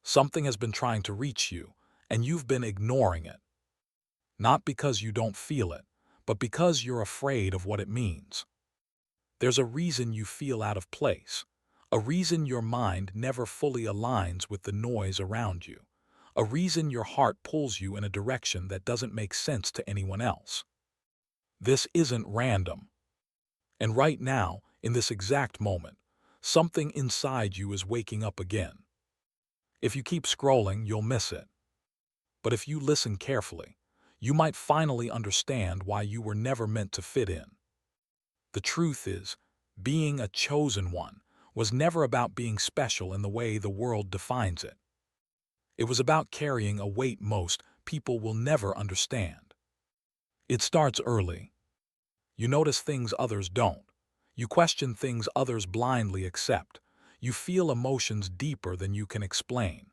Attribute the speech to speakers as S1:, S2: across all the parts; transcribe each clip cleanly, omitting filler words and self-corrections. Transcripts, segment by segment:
S1: Something has been trying to reach you, and you've been ignoring it. Not because you don't feel it, but because you're afraid of what it means. There's a reason you feel out of place, a reason your mind never fully aligns with the noise around you, a reason your heart pulls you in a direction that doesn't make sense to anyone else. This isn't random. And right now, in this exact moment, something inside you is waking up again. If you keep scrolling, you'll miss it. But if you listen carefully, you might finally understand why you were never meant to fit in. The truth is, being a chosen one was never about being special in the way the world defines it. It was about carrying a weight most people will never understand. It starts early. You notice things others don't. You question things others blindly accept. You feel emotions deeper than you can explain.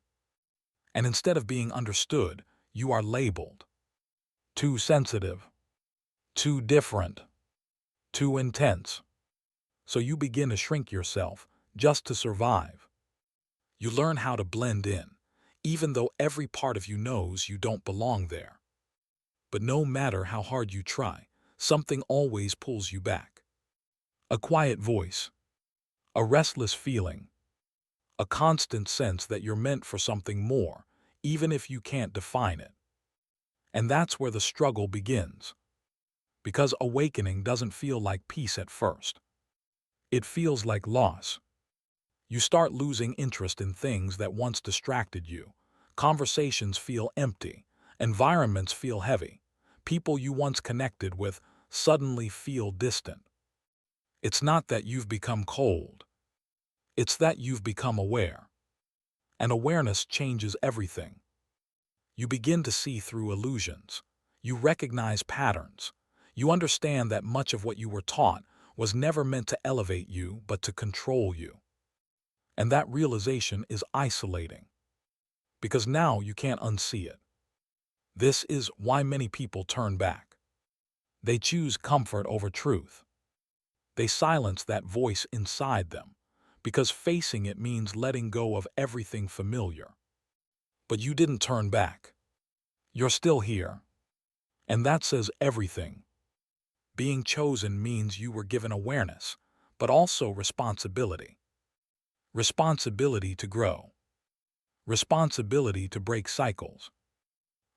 S1: And instead of being understood, you are labeled. Too sensitive. Too different. Too intense. So you begin to shrink yourself just to survive. You learn how to blend in, even though every part of you knows you don't belong there. But no matter how hard you try, something always pulls you back. A quiet voice, a restless feeling, a constant sense that you're meant for something more, even if you can't define it. And that's where the struggle begins. Because awakening doesn't feel like peace at first. It feels like loss. You start losing interest in things that once distracted you. Conversations feel empty. Environments feel heavy. People you once connected with suddenly feel distant. It's not that you've become cold. It's that you've become aware. And awareness changes everything. You begin to see through illusions. You recognize patterns. You understand that much of what you were taught was never meant to elevate you but to control you. And that realization is isolating. Because now you can't unsee it. This is why many people turn back. They choose comfort over truth. They silence that voice inside them, because facing it means letting go of everything familiar. But you didn't turn back. You're still here. And that says everything. Being chosen means you were given awareness, but also responsibility. Responsibility to grow. Responsibility to break cycles.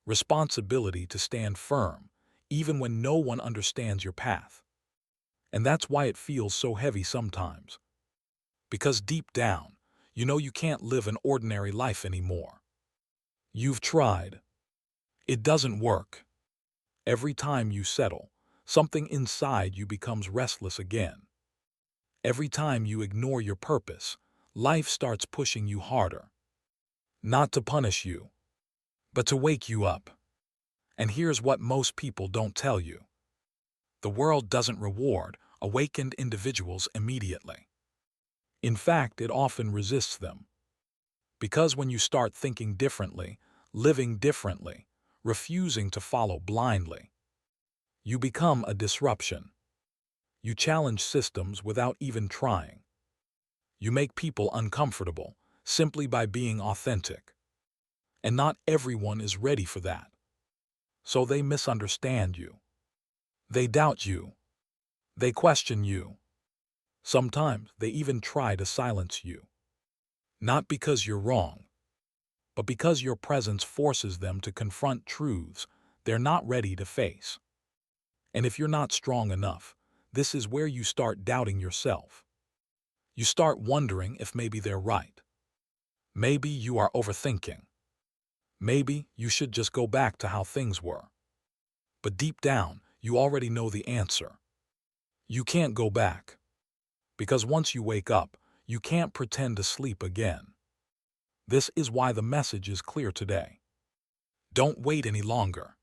S1: Responsibility to stand firm, even when no one understands your path. And that's why it feels so heavy sometimes. Because deep down, you know you can't live an ordinary life anymore. You've tried. It doesn't work. Every time you settle, something inside you becomes restless again. Every time you ignore your purpose, life starts pushing you harder. Not to punish you, but to wake you up. And here's what most people don't tell you. The world doesn't reward awakened individuals immediately. In fact, it often resists them. Because when you start thinking differently, living differently, refusing to follow blindly, you become a disruption. You challenge systems without even trying. You make people uncomfortable simply by being authentic. And not everyone is ready for that. So they misunderstand you. They doubt you. They question you. Sometimes they even try to silence you. Not because you're wrong, but because your presence forces them to confront truths they're not ready to face. And if you're not strong enough, this is where you start doubting yourself. You start wondering if maybe they're right. Maybe you are overthinking. Maybe you should just go back to how things were. But deep down, you already know the answer. You can't go back. Because once you wake up, you can't pretend to sleep again. This is why the message is clear today. Don't wait any longer.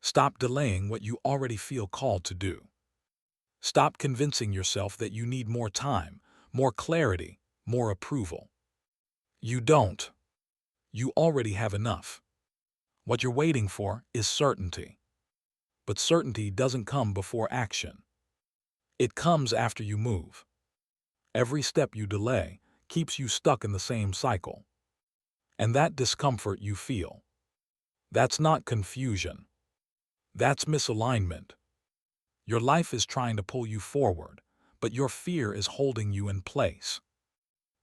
S1: Stop delaying what you already feel called to do. Stop convincing yourself that you need more time, more clarity, more approval. You don't. You already have enough. What you're waiting for is certainty. But certainty doesn't come before action. It comes after you move. Every step you delay keeps you stuck in the same cycle. And that discomfort you feel, that's not confusion. That's misalignment. Your life is trying to pull you forward, but your fear is holding you in place.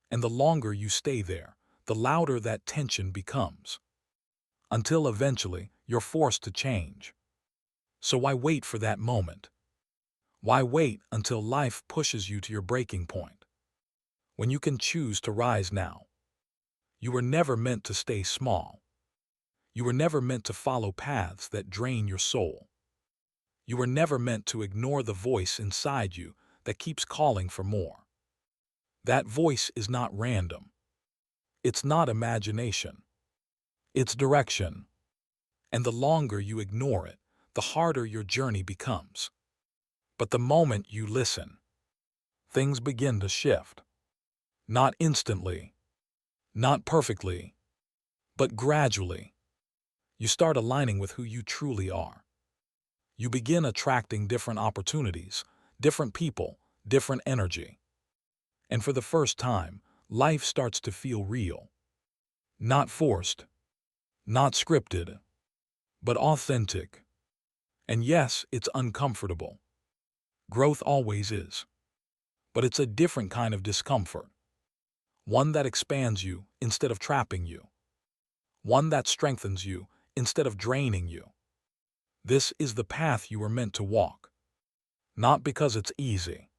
S1: And the longer you stay there, the louder that tension becomes, until eventually you're forced to change. So why wait for that moment? Why wait until life pushes you to your breaking point, when you can choose to rise now? You were never meant to stay small. You were never meant to follow paths that drain your soul. You were never meant to ignore the voice inside you that keeps calling for more. That voice is not random. It's not imagination. It's direction. And the longer you ignore it, the harder your journey becomes. But the moment you listen, things begin to shift. Not instantly, not perfectly, but gradually. You start aligning with who you truly are. You begin attracting different opportunities, different people, different energy. And for the first time, life starts to feel real. Not forced, not scripted, but authentic. And yes, it's uncomfortable. Growth always is. But it's a different kind of discomfort. One that expands you instead of trapping you. One that strengthens you instead of draining you. This is the path you were meant to walk. Not because it's easy,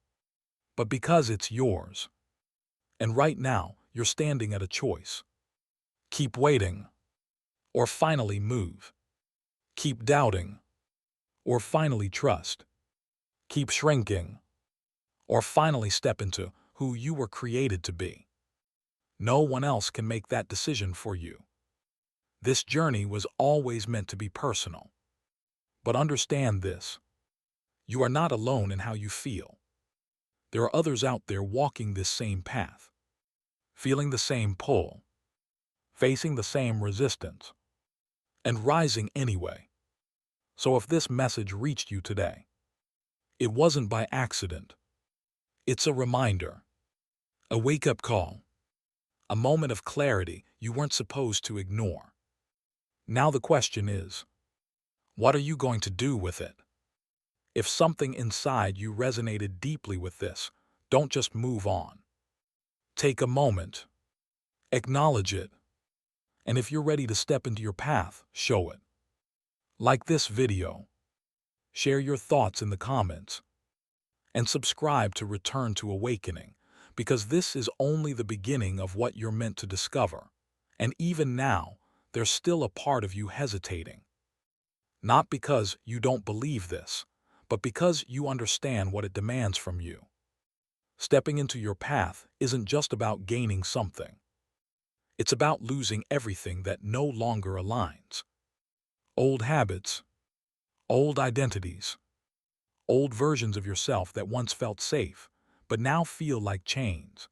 S1: but because it's yours. And right now, you're standing at a choice. Keep waiting, or finally move. Keep doubting, or finally trust. Keep shrinking, or finally step into who you were created to be. No one else can make that decision for you. This journey was always meant to be personal. But understand this: you are not alone in how you feel. There are others out there walking this same path, feeling the same pull, facing the same resistance, and rising anyway. So if this message reached you today, it wasn't by accident. It's a reminder, a wake-up call, a moment of clarity you weren't supposed to ignore. Now the question is, what are you going to do with it? If something inside you resonated deeply with this, don't just move on. Take a moment, acknowledge it, and if you're ready to step into your path, show it. Like this video, share your thoughts in the comments, and subscribe to Return to Awakening, because this is only the beginning of what you're meant to discover. And even now, there's still a part of you hesitating. Not because you don't believe this, but because you understand what it demands from you. Stepping into your path isn't just about gaining something. It's about losing everything that no longer aligns. Old habits, old identities, old versions of yourself that once felt safe, but now feel like chains.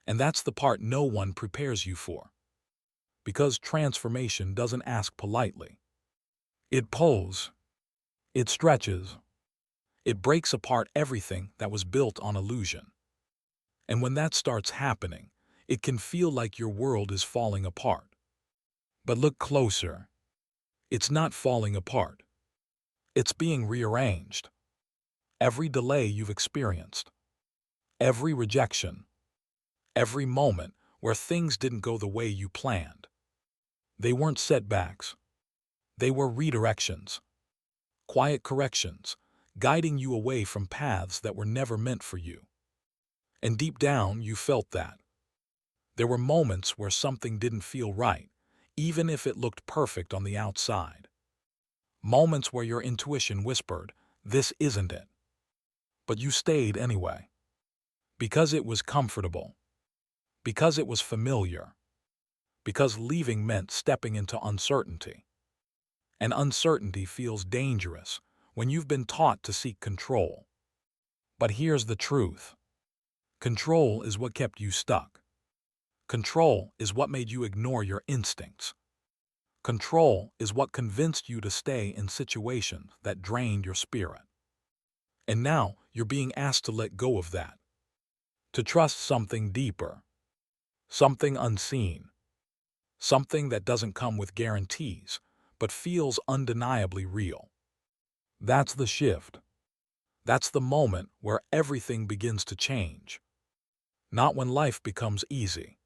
S1: And that's the part no one prepares you for. Because transformation doesn't ask politely. It pulls, it stretches, it breaks apart everything that was built on illusion. And when that starts happening, it can feel like your world is falling apart. But look closer. It's not falling apart. It's being rearranged. Every delay you've experienced, every rejection, every moment where things didn't go the way you planned, they weren't setbacks. They were redirections, quiet corrections, guiding you away from paths that were never meant for you. And deep down, you felt that. There were moments where something didn't feel right, even if it looked perfect on the outside. Moments where your intuition whispered, "This isn't it." But you stayed anyway. Because it was comfortable. Because it was familiar. Because leaving meant stepping into uncertainty. And uncertainty feels dangerous when you've been taught to seek control. But here's the truth. Control is what kept you stuck. Control is what made you ignore your instincts. Control is what convinced you to stay in situations that drained your spirit. And now you're being asked to let go of that. To trust something deeper. Something unseen. something that doesn't come with guarantees, but feels undeniably real. That's the shift. That's the moment where everything begins to change. Not when life becomes easy,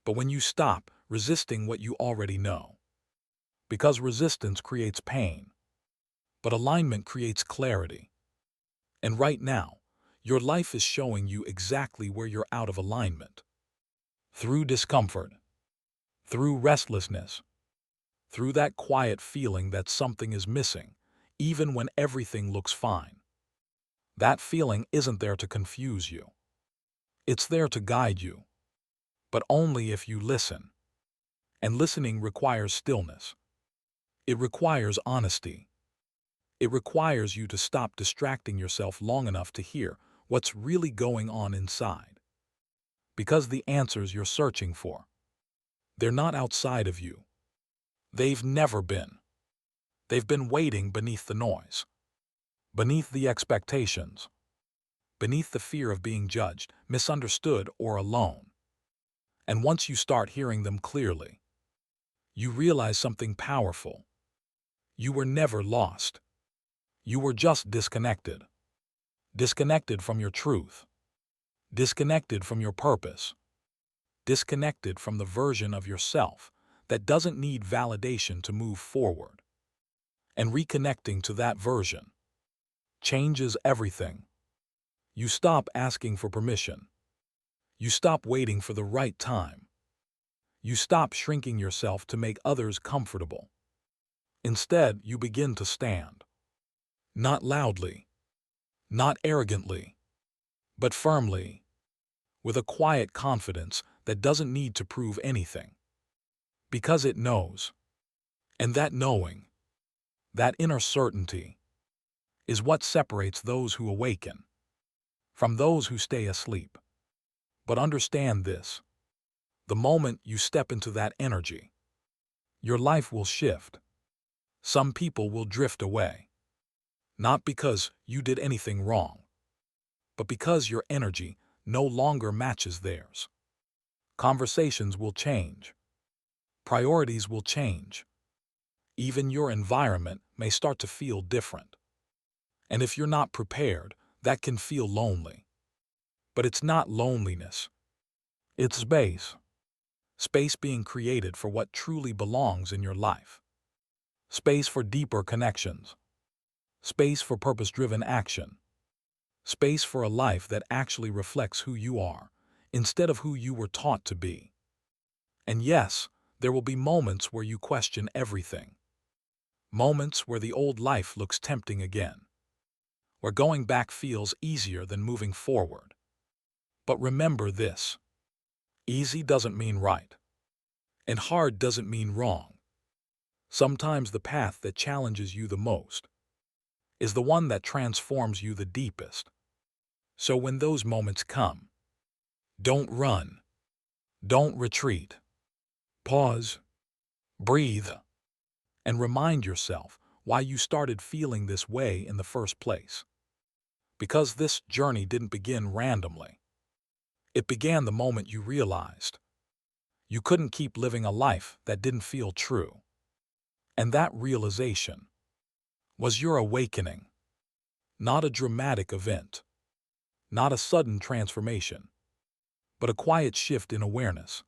S1: but when you stop resisting what you already know. Because resistance creates pain, but alignment creates clarity. And right now, your life is showing you exactly where you're out of alignment. Through discomfort, through restlessness, through that quiet feeling that something is missing, even when everything looks fine. That feeling isn't there to confuse you. It's there to guide you, but only if you listen. And listening requires stillness. It requires honesty. It requires you to stop distracting yourself long enough to hear what's really going on inside. Because the answers you're searching for, they're not outside of you. They've never been. They've been waiting beneath the noise, beneath the expectations, beneath the fear of being judged, misunderstood, or alone. And once you start hearing them clearly, you realize something powerful. You were never lost. You were just disconnected. Disconnected from your truth. Disconnected from your purpose. Disconnected from the version of yourself that doesn't need validation to move forward. And reconnecting to that version changes everything. You stop asking for permission. You stop waiting for the right time. You stop shrinking yourself to make others comfortable. Instead, you begin to stand. Not loudly, not arrogantly, but firmly, with a quiet confidence that doesn't need to prove anything. Because it knows. And that knowing, that inner certainty, is what separates those who awaken from those who stay asleep. But understand this: the moment you step into that energy, your life will shift. Some people will drift away, not because you did anything wrong, but because your energy no longer matches theirs. Conversations will change. Priorities will change. Even your environment may start to feel different. And if you're not prepared, that can feel lonely. But it's not loneliness. It's space. Space being created for what truly belongs in your life. Space for deeper connections. Space for purpose-driven action. Space for a life that actually reflects who you are, instead of who you were taught to be. And yes, there will be moments where you question everything. Moments where the old life looks tempting again. Where going back feels easier than moving forward. But remember this: easy doesn't mean right. And hard doesn't mean wrong. Sometimes the path that challenges you the most is the one that transforms you the deepest. So when those moments come, don't run. Don't retreat. Pause. Breathe. And remind yourself why you started feeling this way in the first place. Because this journey didn't begin randomly. It began the moment you realized you couldn't keep living a life that didn't feel true. And that realization was your awakening. Not a dramatic event, not a sudden transformation, but a quiet shift in awareness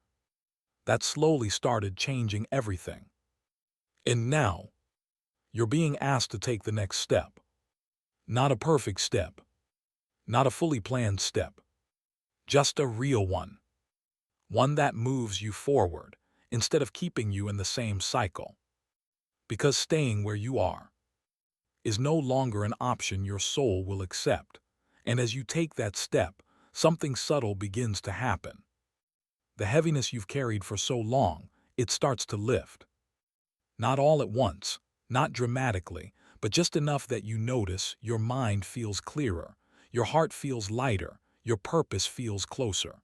S1: that slowly started changing everything. And now, you're being asked to take the next step. Not a perfect step, not a fully planned step, just a real one. One that moves you forward instead of keeping you in the same cycle. Because staying where you are is no longer an option your soul will accept. And as you take that step, something subtle begins to happen. The heaviness you've carried for so long, it starts to lift. Not all at once, not dramatically, but just enough that you notice your mind feels clearer, your heart feels lighter, your purpose feels closer.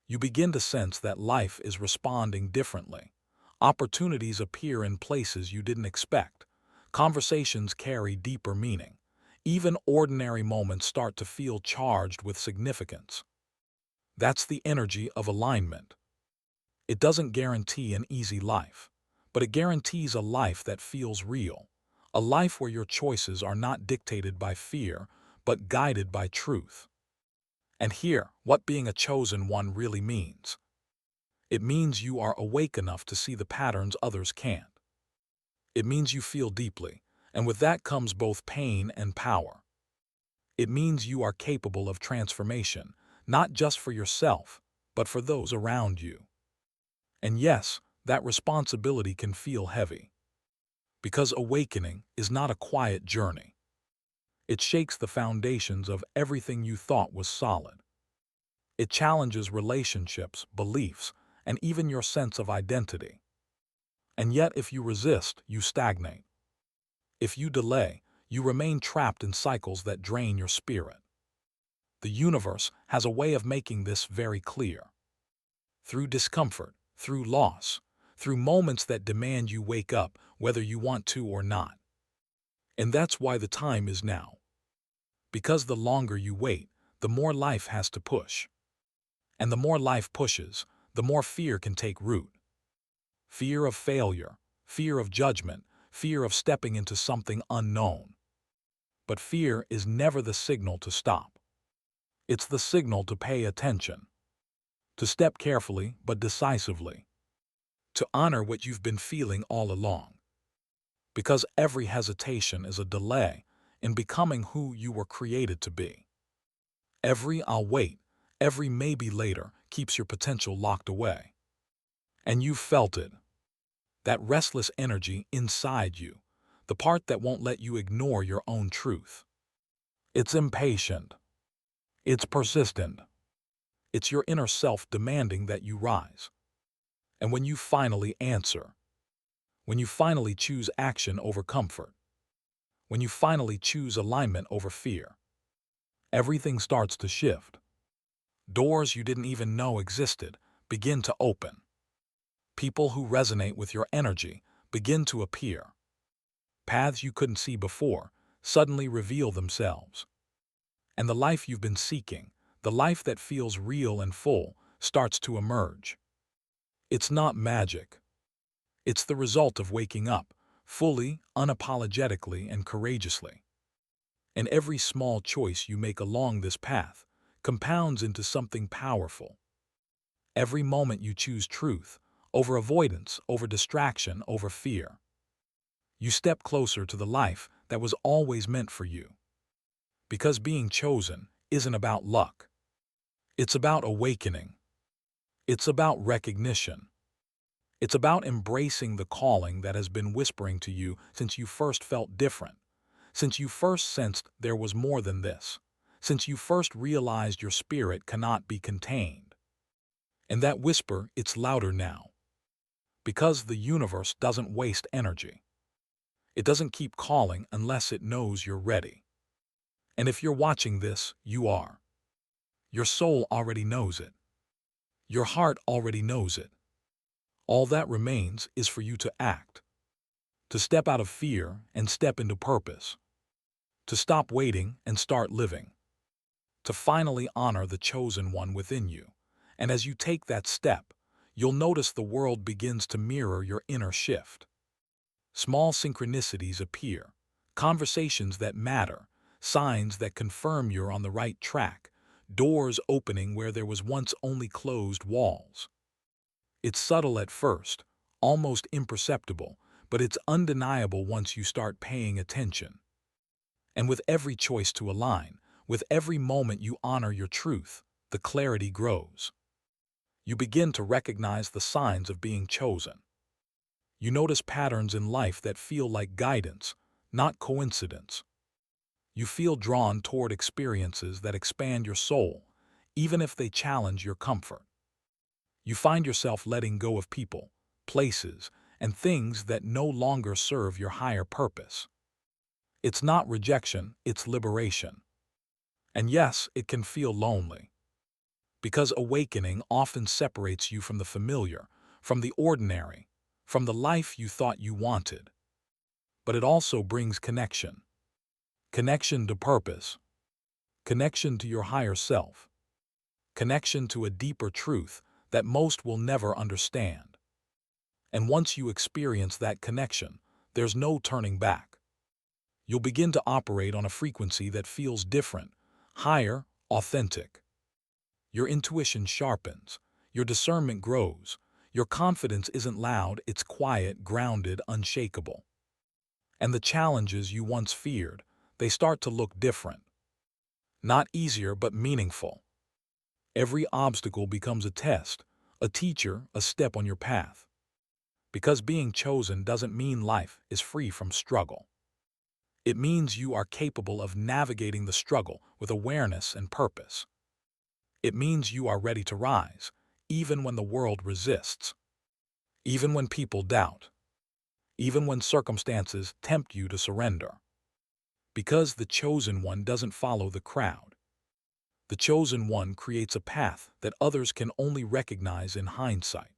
S1: You begin to sense that life is responding differently. Opportunities appear in places you didn't expect. Conversations carry deeper meaning. Even ordinary moments start to feel charged with significance. That's the energy of alignment. It doesn't guarantee an easy life, but it guarantees a life that feels real, a life where your choices are not dictated by fear, but guided by truth. And here, what being a chosen one really means. It means you are awake enough to see the patterns others can't. It means you feel deeply, and with that comes both pain and power. It means you are capable of transformation, not just for yourself, but for those around you. And yes, that responsibility can feel heavy, because awakening is not a quiet journey. It shakes the foundations of everything you thought was solid. It challenges relationships, beliefs, and even your sense of identity. And yet, if you resist, you stagnate. If you delay, you remain trapped in cycles that drain your spirit. The universe has a way of making this very clear. Through discomfort, through loss, through moments that demand you wake up whether you want to or not. And that's why the time is now. Because the longer you wait, the more life has to push. And the more life pushes, the more fear can take root. Fear of failure, fear of judgment, fear of stepping into something unknown. But fear is never the signal to stop. It's the signal to pay attention, to step carefully but decisively, to honor what you've been feeling all along. Because every hesitation is a delay in becoming who you were created to be. Every "I'll wait," every "maybe later" keeps your potential locked away. And you've felt it. That restless energy inside you, the part that won't let you ignore your own truth. It's impatient. It's persistent. It's your inner self demanding that you rise. And when you finally answer, when you finally choose action over comfort, when you finally choose alignment over fear, everything starts to shift. Doors you didn't even know existed begin to open. People who resonate with your energy begin to appear. Paths you couldn't see before suddenly reveal themselves. And the life you've been seeking, the life that feels real and full, starts to emerge. It's not magic. It's the result of waking up, fully, unapologetically, and courageously. And every small choice you make along this path compounds into something powerful. Every moment you choose truth, over avoidance, over distraction, over fear, you step closer to the life that was always meant for you. Because being chosen isn't about luck. It's about awakening. It's about recognition. It's about embracing the calling that has been whispering to you since you first felt different, since you first sensed there was more than this, since you first realized your spirit cannot be contained. And that whisper, it's louder now. Because the universe doesn't waste energy. It doesn't keep calling unless it knows you're ready. And if you're watching this, you are. Your soul already knows it. Your heart already knows it. All that remains is for you to act, to step out of fear and step into purpose, to stop waiting and start living, to finally honor the chosen one within you. And as you take that step, you'll notice the world begins to mirror your inner shift. Small synchronicities appear, conversations that matter, signs that confirm you're on the right track, doors opening where there was once only closed walls. It's subtle at first, almost imperceptible, but it's undeniable once you start paying attention. And with every choice to align, with every moment you honor your truth, the clarity grows. You begin to recognize the signs of being chosen. You notice patterns in life that feel like guidance, not coincidence. You feel drawn toward experiences that expand your soul, even if they challenge your comfort. You find yourself letting go of people, places, and things that no longer serve your higher purpose. It's not rejection, it's liberation. And yes, it can feel lonely. Because awakening often separates you from the familiar, from the ordinary, from the life you thought you wanted. But it also brings connection. Connection to purpose. Connection to your higher self. Connection to a deeper truth that most will never understand. And once you experience that connection, there's no turning back. You'll begin to operate on a frequency that feels different, higher, authentic. Your intuition sharpens, your discernment grows, your confidence isn't loud, it's quiet, grounded, unshakable. And the challenges you once feared, they start to look different. Not easier, but meaningful. Every obstacle becomes a test, a teacher, a step on your path. Because being chosen doesn't mean life is free from struggle. It means you are capable of navigating the struggle with awareness and purpose. It means you are ready to rise, even when the world resists, even when people doubt, even when circumstances tempt you to surrender. Because the chosen one doesn't follow the crowd. The chosen one creates a path that others can only recognize in hindsight.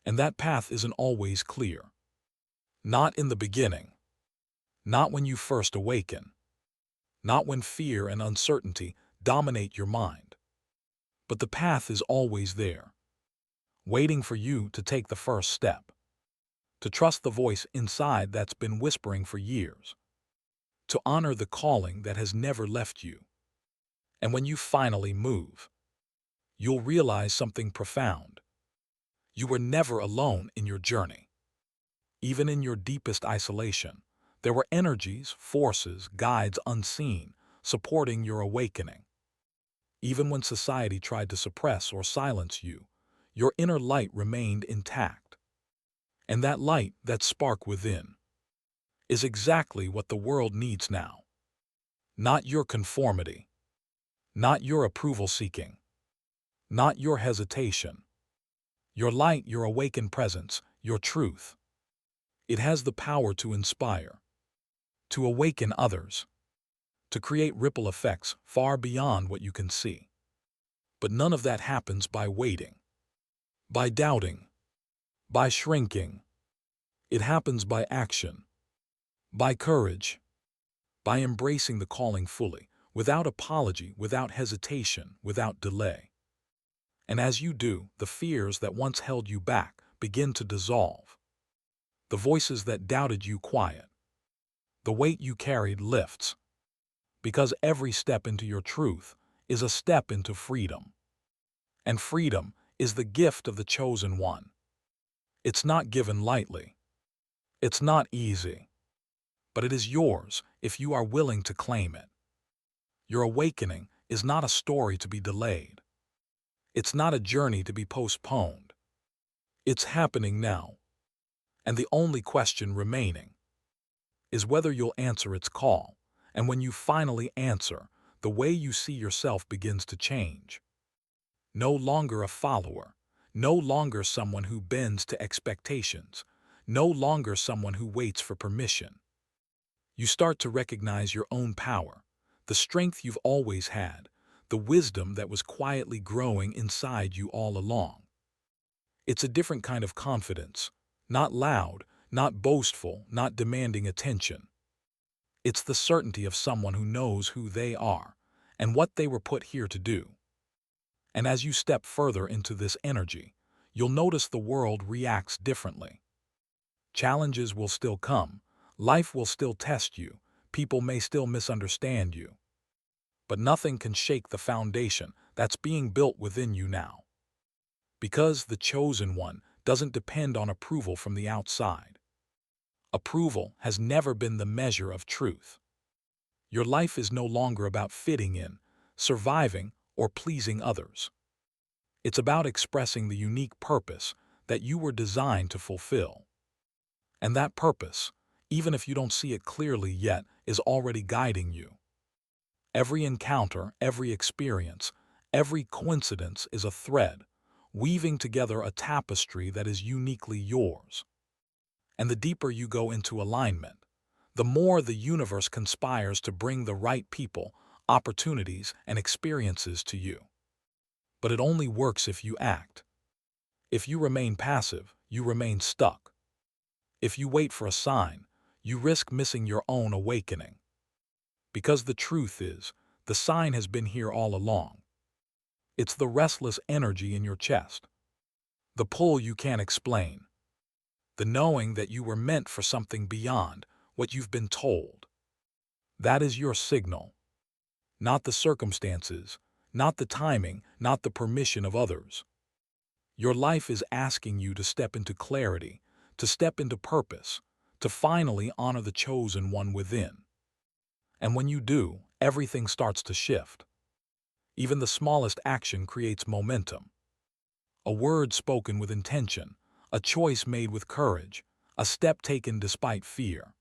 S1: And that path isn't always clear. Not in the beginning. Not when you first awaken. Not when fear and uncertainty dominate your mind. But the path is always there, waiting for you to take the first step, to trust the voice inside that's been whispering for years, to honor the calling that has never left you. And when you finally move, you'll realize something profound. You were never alone in your journey. Even in your deepest isolation, there were energies, forces, guides unseen, supporting your awakening. Even when society tried to suppress or silence you, your inner light remained intact. And that light, that spark within, is exactly what the world needs now. Not your conformity, not your approval-seeking, not your hesitation. Your light, your awakened presence, your truth. It has the power to inspire, to awaken others, to create ripple effects far beyond what you can see. But none of that happens by waiting, by doubting, by shrinking. It happens by action, by courage, by embracing the calling fully, without apology, without hesitation, without delay. And as you do, the fears that once held you back begin to dissolve. The voices that doubted you quiet. The weight you carried lifts. Because every step into your truth is a step into freedom. And freedom is the gift of the chosen one. It's not given lightly. It's not easy. But it is yours if you are willing to claim it. Your awakening is not a story to be delayed. It's not a journey to be postponed. It's happening now. And the only question remaining is whether you'll answer its call. And when you finally answer, the way you see yourself begins to change. No longer a follower, no longer someone who bends to expectations, no longer someone who waits for permission. You start to recognize your own power, the strength you've always had, the wisdom that was quietly growing inside you all along. It's a different kind of confidence, not loud, not boastful, not demanding attention. It's the certainty of someone who knows who they are and what they were put here to do. And as you step further into this energy, you'll notice the world reacts differently. Challenges will still come, life will still test you, people may still misunderstand you. But nothing can shake the foundation that's being built within you now. Because the chosen one doesn't depend on approval from the outside. Approval has never been the measure of truth. Your life is no longer about fitting in, surviving, or pleasing others. It's about expressing the unique purpose that you were designed to fulfill. And that purpose, even if you don't see it clearly yet, is already guiding you. Every encounter, every experience, every coincidence is a thread, weaving together a tapestry that is uniquely yours. And the deeper you go into alignment, the more the universe conspires to bring the right people, opportunities, and experiences to you. But it only works if you act. If you remain passive, you remain stuck. If you wait for a sign, you risk missing your own awakening. Because the truth is, the sign has been here all along. It's the restless energy in your chest, the pull you can't explain, the knowing that you were meant for something beyond what you've been told. That is your signal, not the circumstances, not the timing, not the permission of others. Your life is asking you to step into clarity, to step into purpose, to finally honor the chosen one within. And when you do, everything starts to shift. Even the smallest action creates momentum. A word spoken with intention, a choice made with courage, a step taken despite fear.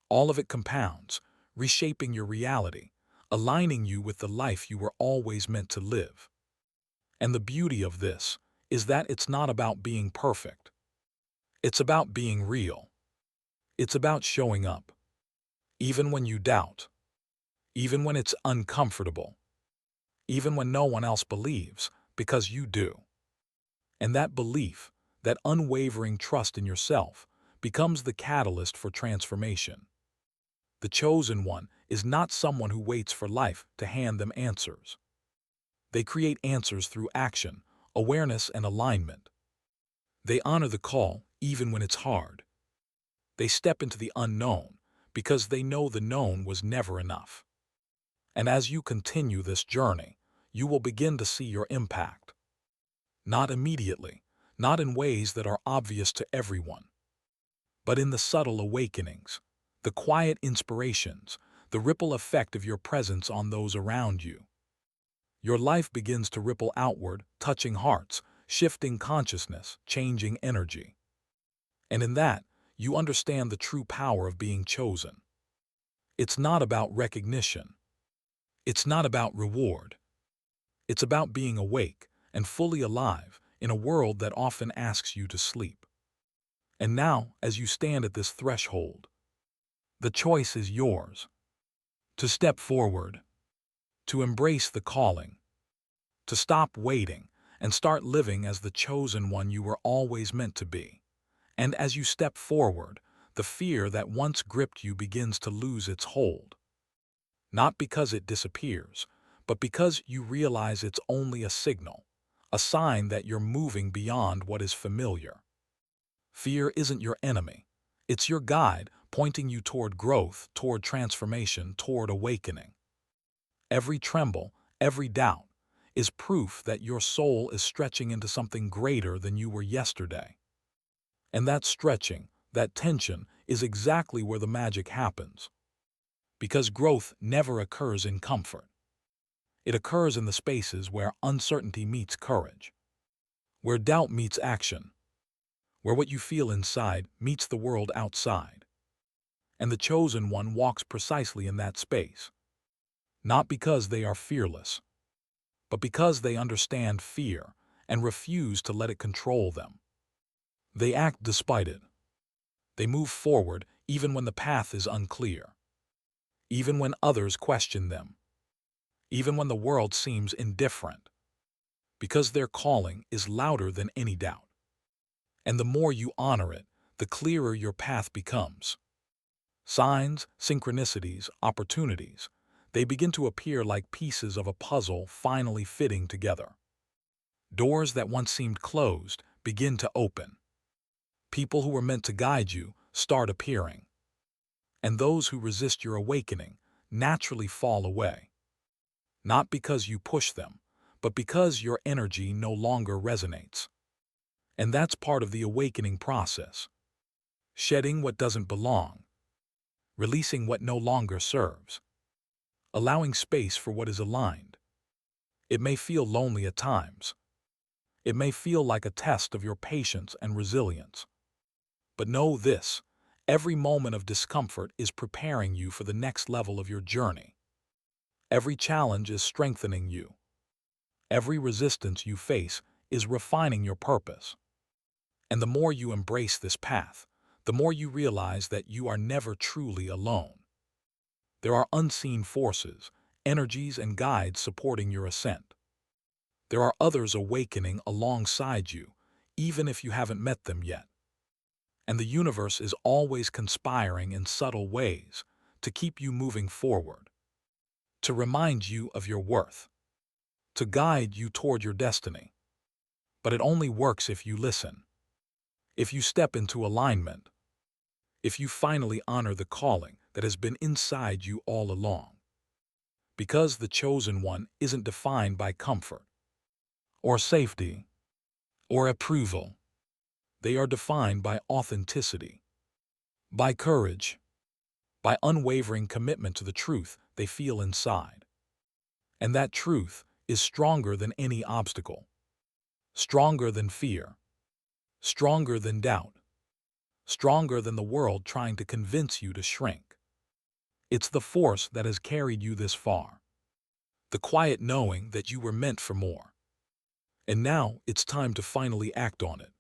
S1: All of it compounds, reshaping your reality, aligning you with the life you were always meant to live. And the beauty of this is that it's not about being perfect. It's about being real. It's about showing up, even when you doubt, even when it's uncomfortable, even when no one else believes, because you do. And that belief, that unwavering trust in yourself, becomes the catalyst for transformation. The chosen one is not someone who waits for life to hand them answers. They create answers through action, awareness, and alignment. They honor the call even when it's hard. They step into the unknown because they know the known was never enough. And as you continue this journey, you will begin to see your impact. Not immediately, not in ways that are obvious to everyone, but in the subtle awakenings, the quiet inspirations, the ripple effect of your presence on those around you. Your life begins to ripple outward, touching hearts, shifting consciousness, changing energy. And in that, you understand the true power of being chosen. It's not about recognition. It's not about reward. It's about being awake and fully alive in a world that often asks you to sleep. And now, as you stand at this threshold, the choice is yours. To step forward, to embrace the calling, to stop waiting and start living as the chosen one you were always meant to be. And as you step forward, the fear that once gripped you begins to lose its hold. Not because it disappears, but because you realize it's only a signal, a sign that you're moving beyond what is familiar. Fear isn't your enemy. It's your guide, pointing you toward growth, toward transformation, toward awakening. Every tremble, every doubt, is proof that your soul is stretching into something greater than you were yesterday. And that stretching, that tension, is exactly where the magic happens. Because growth never occurs in comfort. It occurs in the spaces where uncertainty meets courage, where doubt meets action, where what you feel inside meets the world outside. And the chosen one walks precisely in that space. Not because they are fearless, but because they understand fear and refuse to let it control them. They act despite it. They move forward even when the path is unclear, even when others question them, even when the world seems indifferent, because their calling is louder than any doubt. And the more you honor it, the clearer your path becomes. Signs, synchronicities, opportunities, they begin to appear like pieces of a puzzle finally fitting together. Doors that once seemed closed begin to open. People who were meant to guide you start appearing. And those who resist your awakening naturally fall away. Not because you push them, but because your energy no longer resonates. And that's part of the awakening process. Shedding what doesn't belong, releasing what no longer serves, allowing space for what is aligned. It may feel lonely at times. It may feel like a test of your patience and resilience. But know this, every moment of discomfort is preparing you for the next level of your journey. Every challenge is strengthening you. Every resistance you face is refining your purpose. And the more you embrace this path, the more you realize that you are never truly alone. There are unseen forces, energies, and guides supporting your ascent. There are others awakening alongside you, even if you haven't met them yet. And the universe is always conspiring in subtle ways to keep you moving forward, to remind you of your worth, to guide you toward your destiny. But it only works if you listen, if you step into alignment, if you finally honor the calling that has been inside you all along. Because the chosen one isn't defined by comfort, or safety, or approval. They are defined by authenticity, by courage, by unwavering commitment to the truth they feel inside. And that truth is stronger than any obstacle, stronger than fear, stronger than doubt, stronger than the world trying to convince you to shrink. It's the force that has carried you this far, the quiet knowing that you were meant for more. And now it's time to finally act on it.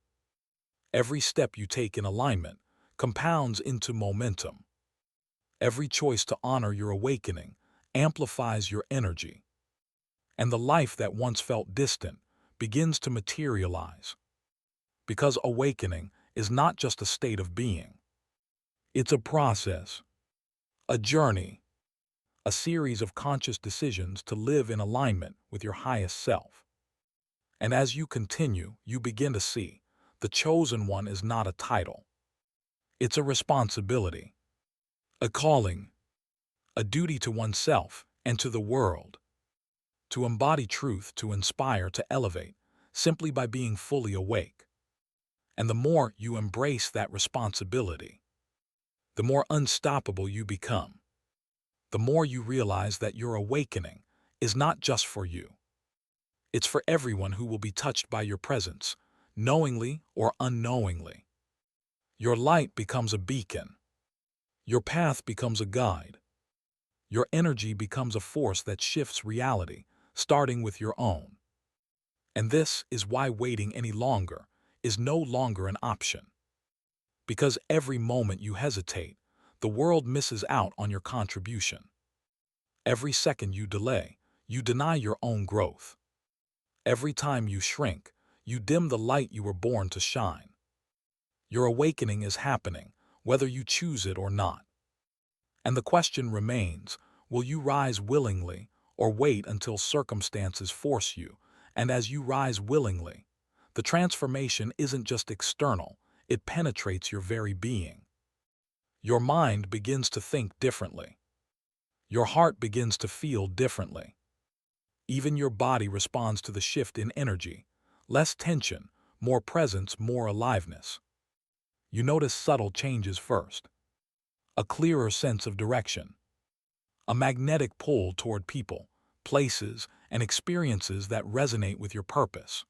S1: Every step you take in alignment compounds into momentum. Every choice to honor your awakening amplifies your energy. And the life that once felt distant begins to materialize. Because awakening is not just a state of being. It's a process, a journey, a series of conscious decisions to live in alignment with your highest self. And as you continue, you begin to see the chosen one is not a title. It's a responsibility, a calling, a duty to oneself and to the world, to embody truth, to inspire, to elevate, simply by being fully awake. And the more you embrace that responsibility, the more unstoppable you become. The more you realize that your awakening is not just for you. It's for everyone who will be touched by your presence, knowingly or unknowingly. Your light becomes a beacon. Your path becomes a guide. Your energy becomes a force that shifts reality, starting with your own. And this is why waiting any longer is no longer an option. Because every moment you hesitate, the world misses out on your contribution. Every second you delay, you deny your own growth. Every time you shrink, you dim the light you were born to shine. Your awakening is happening, whether you choose it or not. And the question remains, will you rise willingly or wait until circumstances force you? And as you rise willingly, the transformation isn't just external, it penetrates your very being. Your mind begins to think differently. Your heart begins to feel differently. Even your body responds to the shift in energy. Less tension, more presence, more aliveness. You notice subtle changes first. A clearer sense of direction. A magnetic pull toward people, places, and experiences that resonate with your purpose.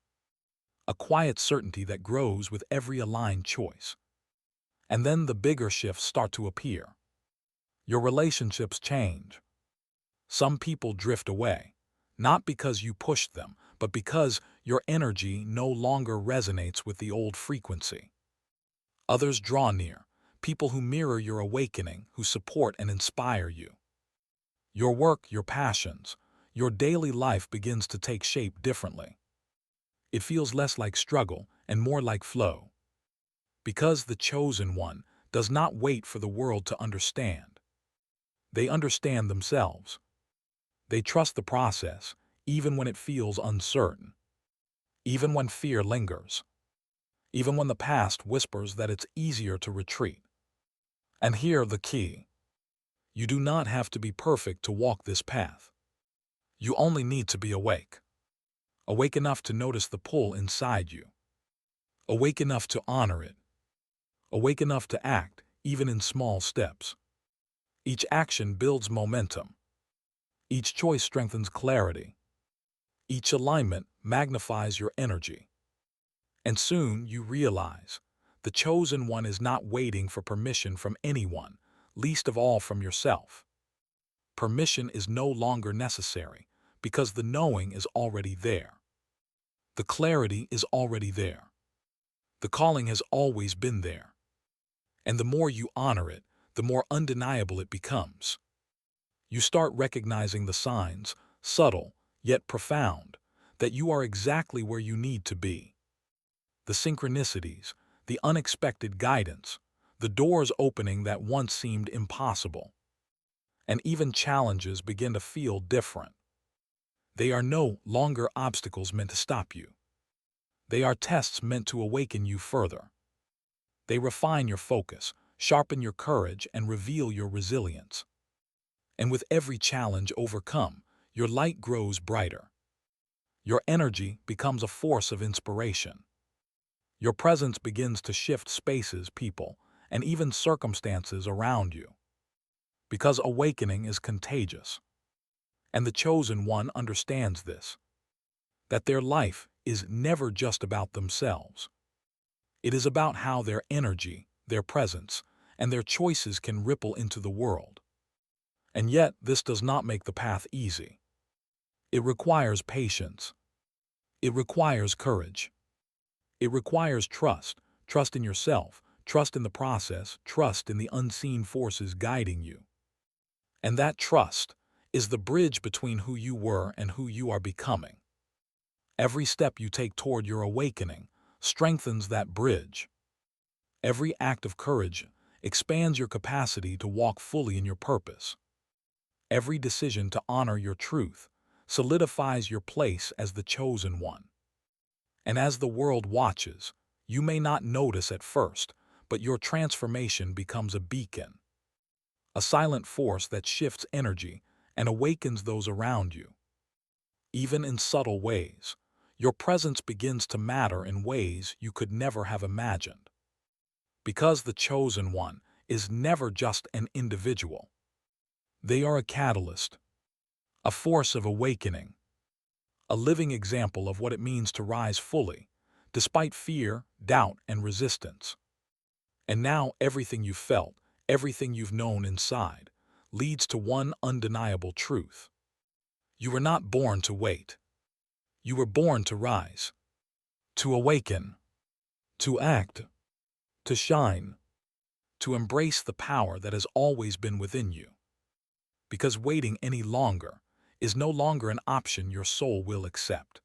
S1: A quiet certainty that grows with every aligned choice. And then the bigger shifts start to appear. Your relationships change. Some people drift away, not because you pushed them, but because your energy no longer resonates with the old frequency. Others draw near, people who mirror your awakening, who support and inspire you. Your work, your passions, your daily life begins to take shape differently. It feels less like struggle and more like flow. Because the chosen one does not wait for the world to understand. They understand themselves. They trust the process, even when it feels uncertain. Even when fear lingers. Even when the past whispers that it's easier to retreat. And here the key. You do not have to be perfect to walk this path. You only need to be awake. Awake enough to notice the pull inside you. Awake enough to honor it. Awake enough to act, even in small steps. Each action builds momentum. Each choice strengthens clarity. Each alignment magnifies your energy. And soon you realize, the chosen one is not waiting for permission from anyone, least of all from yourself. Permission is no longer necessary, because the knowing is already there. The clarity is already there. The calling has always been there. And the more you honor it, the more undeniable it becomes. You start recognizing the signs, subtle, yet profound, that you are exactly where you need to be. The synchronicities, the unexpected guidance, the doors opening that once seemed impossible. And even challenges begin to feel different. They are no longer obstacles meant to stop you. They are tests meant to awaken you further. They refine your focus, sharpen your courage, and reveal your resilience. And with every challenge overcome, your light grows brighter. Your energy becomes a force of inspiration. Your presence begins to shift spaces, people, and even circumstances around you. Because awakening is contagious. And the chosen one understands this, that their life is never just about themselves. It is about how their energy, their presence, and their choices can ripple into the world. And yet, this does not make the path easy. It requires patience. It requires courage. It requires trust, trust in yourself, trust in the process, trust in the unseen forces guiding you. And that trust is the bridge between who you were and who you are becoming. Every step you take toward your awakening strengthens that bridge. Every act of courage expands your capacity to walk fully in your purpose. Every decision to honor your truth solidifies your place as the chosen one. And as the world watches, you may not notice at first, but your transformation becomes a beacon, a silent force that shifts energy and awakens those around you. Even in subtle ways, your presence begins to matter in ways you could never have imagined. Because the chosen one is never just an individual. They are a catalyst, a force of awakening, a living example of what it means to rise fully, despite fear, doubt, and resistance. And now everything you've felt, everything you've known inside, leads to one undeniable truth. You were not born to wait. You were born to rise, to awaken, to act, to shine, to embrace the power that has always been within you. Because waiting any longer is no longer an option your soul will accept.